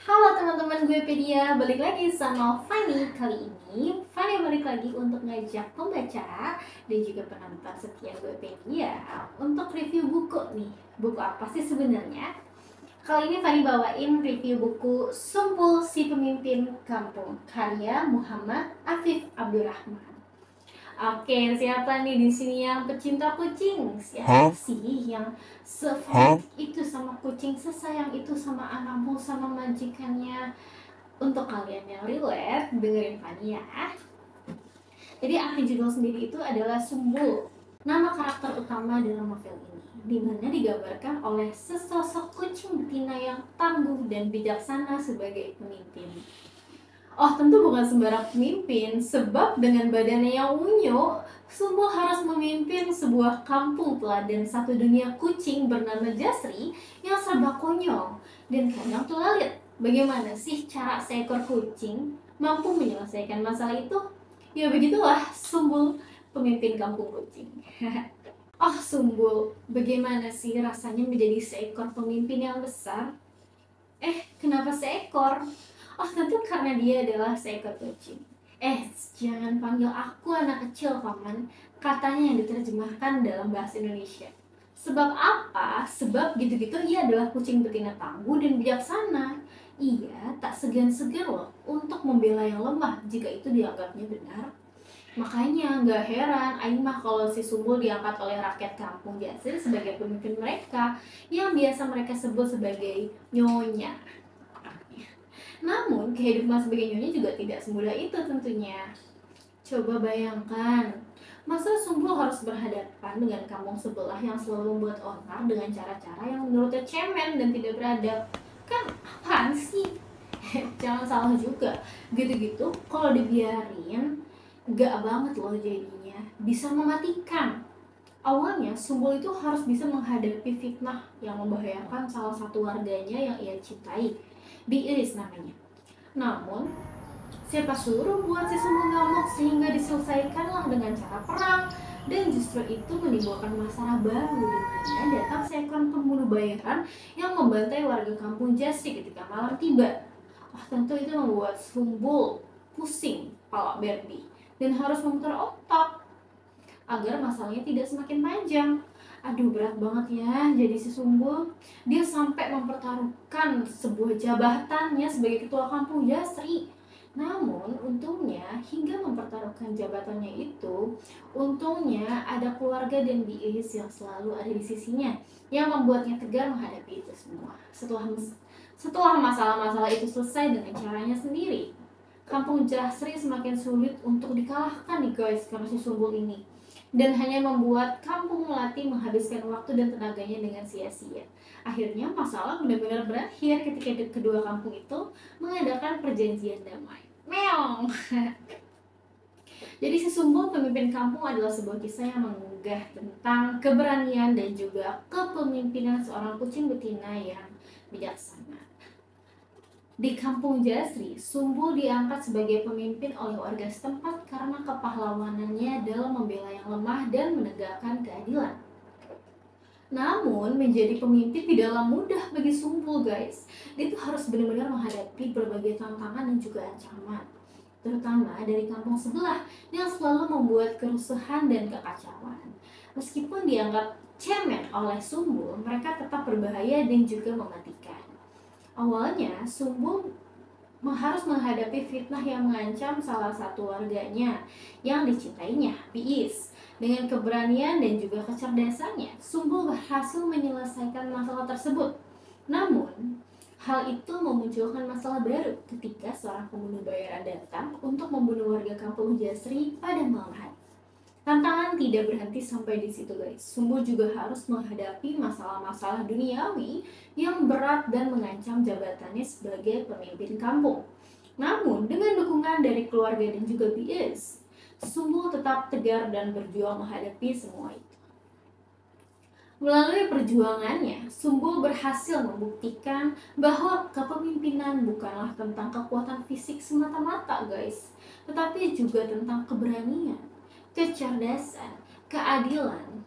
Halo teman-teman gue Pedia, balik lagi sama Fanny. Kali ini Fanny balik lagi untuk ngajak pembaca dan juga penonton setia gue Pedia untuk review buku nih. Buku apa sih sebenarnya? Kali ini Fanny bawain review buku Sumpul Si Pemimpin Kampung karya Muhammad Afif Abdurrahman. Oke, siapa nih di sini yang pecinta kucing? Siapa sih yang sefanatik itu sama kucing, sesayang itu sama anakmu, sama majikannya? Untuk kalian yang relate, dengerin Fanny ya. Jadi arti judul sendiri itu adalah Sumbul, nama karakter utama dalam novel ini, di mana digambarkan oleh sesosok kucing betina yang tangguh dan bijaksana sebagai pemimpin. Oh, tentu bukan sembarang pemimpin, sebab dengan badannya yang unyu, Sumbul harus memimpin sebuah kampung teladan satu dunia kucing bernama Jasri yang serba konyol dan kadang tulalit. Bagaimana sih cara seekor kucing mampu menyelesaikan masalah itu? Ya begitulah Sumbul, pemimpin kampung kucing. Oh Sumbul, bagaimana sih rasanya menjadi seekor pemimpin yang besar? Kenapa seekor? Oh, tentu karena dia adalah seekor kucing. Jangan panggil aku anak kecil, Paman. Katanya yang diterjemahkan dalam bahasa Indonesia. Sebab apa? Sebab gitu-gitu ia adalah kucing betina tangguh dan bijaksana. Ia tak segan-segan loh untuk membela yang lemah jika itu dianggapnya benar. Makanya nggak heran Aing mah kalau si Sumbul diangkat oleh rakyat kampung Jasir sebagai pemimpin mereka yang biasa mereka sebut sebagai nyonya. Namun, kehidupan sebagai nyonya juga tidak semudah itu tentunya. Coba bayangkan, masa Sumbul harus berhadapan dengan kampung sebelah yang selalu membuat onar dengan cara-cara yang menurutnya cemen dan tidak beradab. Kan apaan sih? Jangan salah juga. Gitu-gitu, kalau dibiarin, gak banget loh jadinya. Bisa mematikan. Awalnya, Sumbul itu harus bisa menghadapi fitnah yang membahayakan salah satu warganya yang ia cintai. Biiris namanya. Namun, siapa suruh buat si Sumbul ngamuk sehingga diselesaikanlah dengan cara perang. Dan justru itu menimbulkan masalah baru di mana datang seekor pembunuh bayaran yang membantai warga kampung Jasri ketika malam tiba. Tentu itu membuat Sumbul pusing kepala Berdi dan harus memutar otak agar masalahnya tidak semakin panjang. Aduh, berat banget ya jadi si Sumbul. Dia sampai mempertaruhkan sebuah jabatannya sebagai ketua kampung Jasri. Namun untungnya hingga mempertaruhkan jabatannya itu, untungnya ada keluarga dan biis yang selalu ada di sisinya yang membuatnya tegar menghadapi itu semua. Setelah masalah-masalah itu selesai dengan caranya sendiri, kampung Jasri semakin sulit untuk dikalahkan nih guys karena si Sumbul ini, dan hanya membuat kampung Melati menghabiskan waktu dan tenaganya dengan sia-sia. Akhirnya masalah benar-benar berakhir ketika kedua kampung itu mengadakan perjanjian damai. Meong. Jadi si Sumbul pemimpin kampung adalah sebuah kisah yang menggugah tentang keberanian dan juga kepemimpinan seorang kucing betina yang bijaksana. Di kampung Jasri, Sumbul diangkat sebagai pemimpin oleh warga setempat karena kepahlawanannya dalam membela yang lemah dan menegakkan keadilan. Namun, menjadi pemimpin tidaklah mudah bagi Sumbul guys. Dia tuh harus benar-benar menghadapi berbagai tantangan dan juga ancaman, terutama dari kampung sebelah yang selalu membuat kerusuhan dan kekacauan. Meskipun dianggap cemen oleh Sumbul, mereka tetap berbahaya dan juga mematikan. Awalnya, Sumbul harus menghadapi fitnah yang mengancam salah satu warganya yang dicintainya, Biis. Dengan keberanian dan juga kecerdasannya, Sumbul berhasil menyelesaikan masalah tersebut. Namun, hal itu memunculkan masalah baru ketika seorang pembunuh bayaran datang untuk membunuh warga kampung Jasri pada malam hari. Tantangan tidak berhenti sampai di situ guys. Sumbul juga harus menghadapi masalah-masalah duniawi yang berat dan mengancam jabatannya sebagai pemimpin kampung. Namun dengan dukungan dari keluarga dan juga bias, Sumbul tetap tegar dan berjuang menghadapi semua itu. Melalui perjuangannya, Sumbul berhasil membuktikan bahwa kepemimpinan bukanlah tentang kekuatan fisik semata-mata guys, tetapi juga tentang keberanian, kecerdasan, keadilan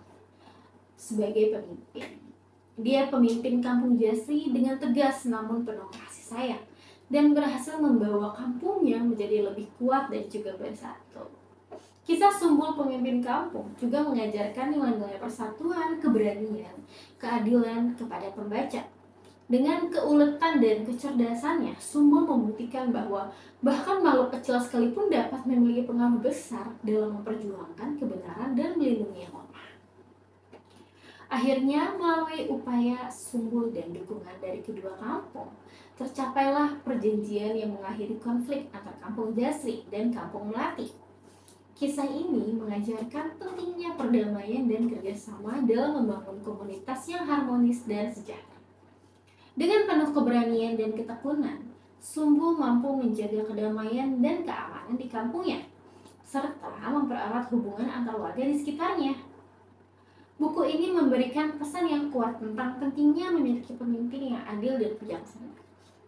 sebagai pemimpin. Dia pemimpin kampung Jasri dengan tegas namun penuh kasih sayang. dan berhasil membawa kampungnya menjadi lebih kuat dan juga bersatu. Kisah Sumbul pemimpin kampung juga mengajarkan nilai-nilai persatuan, keberanian, keadilan kepada pembaca. Dengan keuletan dan kecerdasannya, Sumbul membuktikan bahwa bahkan makhluk kecil sekalipun dapat memiliki pengaruh besar dalam memperjuangkan kebenaran dan melindungi yang lemah. Akhirnya, melalui upaya Sumbul dan dukungan dari kedua kampung, tercapailah perjanjian yang mengakhiri konflik antara Kampung Jasri dan Kampung Melati. Kisah ini mengajarkan pentingnya perdamaian dan kerjasama dalam membangun komunitas yang harmonis dan sejahtera. Dengan penuh keberanian dan ketekunan, Sumbul mampu menjaga kedamaian dan keamanan di kampungnya, serta mempererat hubungan antar warga di sekitarnya. Buku ini memberikan pesan yang kuat tentang pentingnya memiliki pemimpin yang adil dan bijaksana,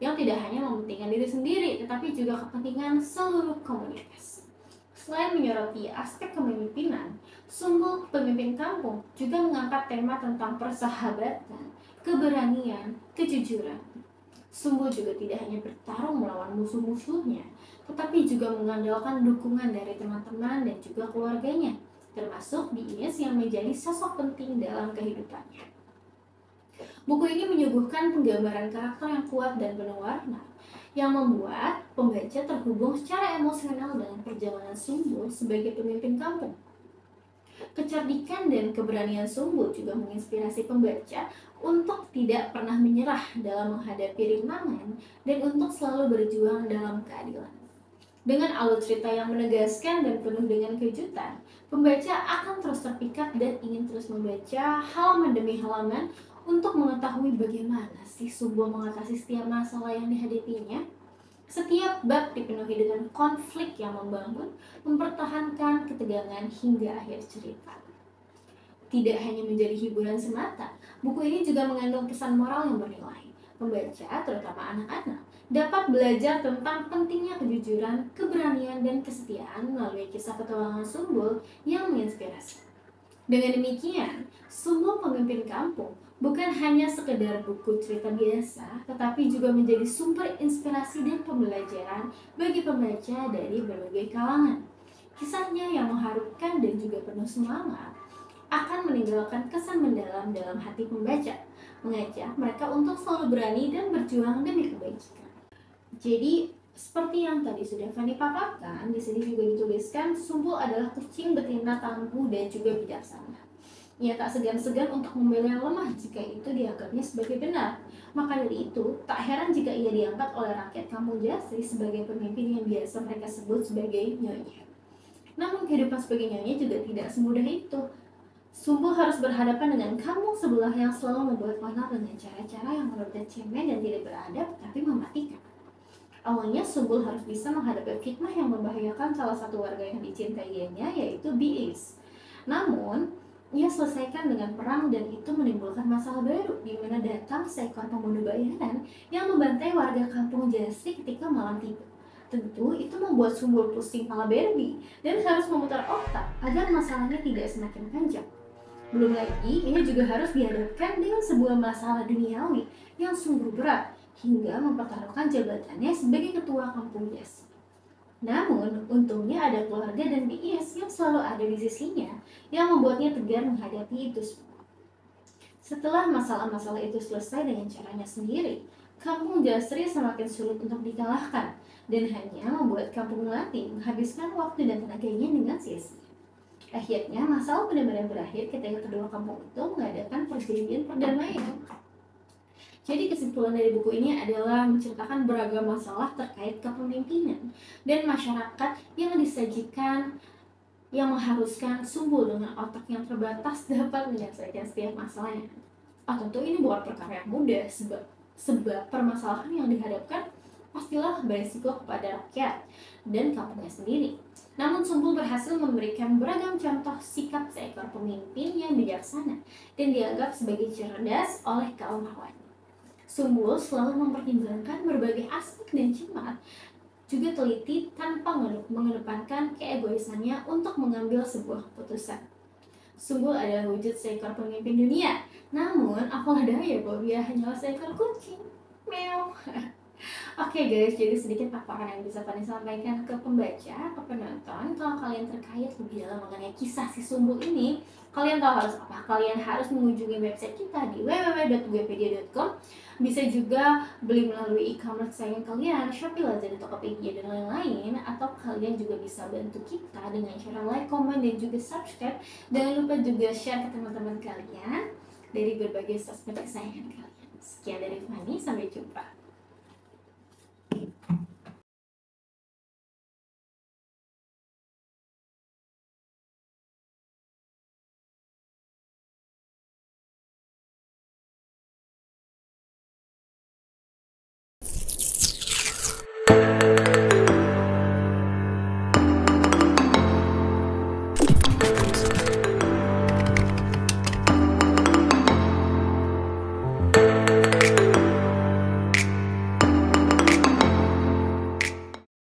yang tidak hanya mementingkan diri sendiri, tetapi juga kepentingan seluruh komunitas. Selain menyoroti aspek kepemimpinan, Sumbul Pemimpin Kampung juga mengangkat tema tentang persahabatan, keberanian, kejujuran. Sumbul juga tidak hanya bertarung melawan musuh-musuhnya, tetapi juga mengandalkan dukungan dari teman-teman dan juga keluarganya, termasuk Biis yang menjadi sosok penting dalam kehidupannya. Buku ini menyuguhkan penggambaran karakter yang kuat dan penuh warna, yang membuat pembaca terhubung secara emosional dengan perjalanan Sumbul sebagai pemimpin kampung. Kecerdikan dan keberanian Sumbul juga menginspirasi pembaca untuk tidak pernah menyerah dalam menghadapi rintangan dan untuk selalu berjuang dalam keadilan. Dengan alur cerita yang menegaskan dan penuh dengan kejutan, pembaca akan terus terpikat dan ingin terus membaca halaman demi halaman untuk mengetahui bagaimana sih Sumbul mengatasi setiap masalah yang dihadapinya. Setiap bab dipenuhi dengan konflik yang membangun, mempertahankan ketegangan hingga akhir cerita. Tidak hanya menjadi hiburan semata, buku ini juga mengandung pesan moral yang bernilai. Pembaca, terutama anak-anak, dapat belajar tentang pentingnya kejujuran, keberanian, dan kesetiaan melalui kisah petualangan Sumbul yang menginspirasi. Dengan demikian, Sumbul Pemimpin Kampung bukan hanya sekedar buku cerita biasa, tetapi juga menjadi sumber inspirasi dan pembelajaran bagi pembaca dari berbagai kalangan. Kisahnya yang mengharukan dan juga penuh semangat akan meninggalkan kesan mendalam dalam hati pembaca, mengajak mereka untuk selalu berani dan berjuang demi kebaikan. Jadi, seperti yang tadi sudah Fanny paparkan, di sini juga dituliskan Sumbul adalah kucing betina tangguh dan juga bijaksana. Ia tak segan-segan untuk membela yang lemah jika itu dianggapnya sebagai benar. Maka dari itu, tak heran jika ia diangkat oleh rakyat Kampung Jasri sebagai pemimpin yang biasa mereka sebut sebagai nyonya. Namun kehidupan sebagai nyonya juga tidak semudah itu. Sumbul harus berhadapan dengan kampung sebelah yang selalu membuat onar dengan cara-cara yang menurutnya cemen dan tidak beradab, tapi mematikan. Awalnya Sumbul harus bisa menghadapi fitnah yang membahayakan salah satu warga yang dicintainya, yaitu Biis. Namun, ia selesaikan dengan perang dan itu menimbulkan masalah baru, di mana datang seekor pembunuh bayaran yang membantai warga Kampung Jasri ketika malam tiba. Tentu itu membuat Sumbul pusing kepala Barbie dan harus memutar otak agar masalahnya tidak semakin panjang. Belum lagi, ia juga harus dihadapkan dengan sebuah masalah duniawi yang sungguh berat, hingga mempertaruhkan jabatannya sebagai ketua Kampung Jasri. Namun, untungnya ada keluarga dan Biis yang selalu ada di sisinya, yang membuatnya tegar menghadapi itu semua. Setelah masalah-masalah itu selesai dengan caranya sendiri, Kampung Jasri semakin sulit untuk dikalahkan, dan hanya membuat Kampung Melati menghabiskan waktu dan tenaganya dengan sia-sia. Akhirnya, masalah benar-benar berakhir ketika kedua kampung itu mengadakan perjanjian perdamaian. Jadi kesimpulan dari buku ini adalah menceritakan beragam masalah terkait kepemimpinan dan masyarakat yang disajikan yang mengharuskan Sumbul dengan otak yang terbatas dapat menyelesaikan setiap masalahnya. Tentu ini bukan perkara yang mudah sebab permasalahan yang dihadapkan pastilah berisiko kepada rakyat dan kampungnya sendiri. Namun Sumbul berhasil memberikan beragam contoh sikap seekor pemimpin yang bijaksana dan dianggap sebagai cerdas oleh kaum lawannya. Sumbul selalu mempertimbangkan berbagai aspek dan cermat, juga teliti tanpa mengedepankan keegoisannya untuk mengambil sebuah keputusan. Sumbul adalah wujud seekor pemimpin dunia, namun apalah daya bahwa ia hanyalah seekor kucing. Meow. Oke Oke guys, jadi sedikit paparan yang bisa Fanny sampaikan ke pembaca, ke penonton. Kalau kalian terkait lebih dalam mengenai kisah si Sumbul ini, kalian tahu harus apa? Kalian harus mengunjungi website kita di www.guepedia.com. Bisa juga beli melalui e-commerce saingan kalian, Shopee, Lazada, Tokopedia, dan lain-lain. Atau kalian juga bisa bantu kita dengan cara like, comment, dan juga subscribe. Jangan lupa juga share ke teman-teman kalian dari berbagai sosmed kesayangan kalian. Sekian dari Fanny, sampai jumpa.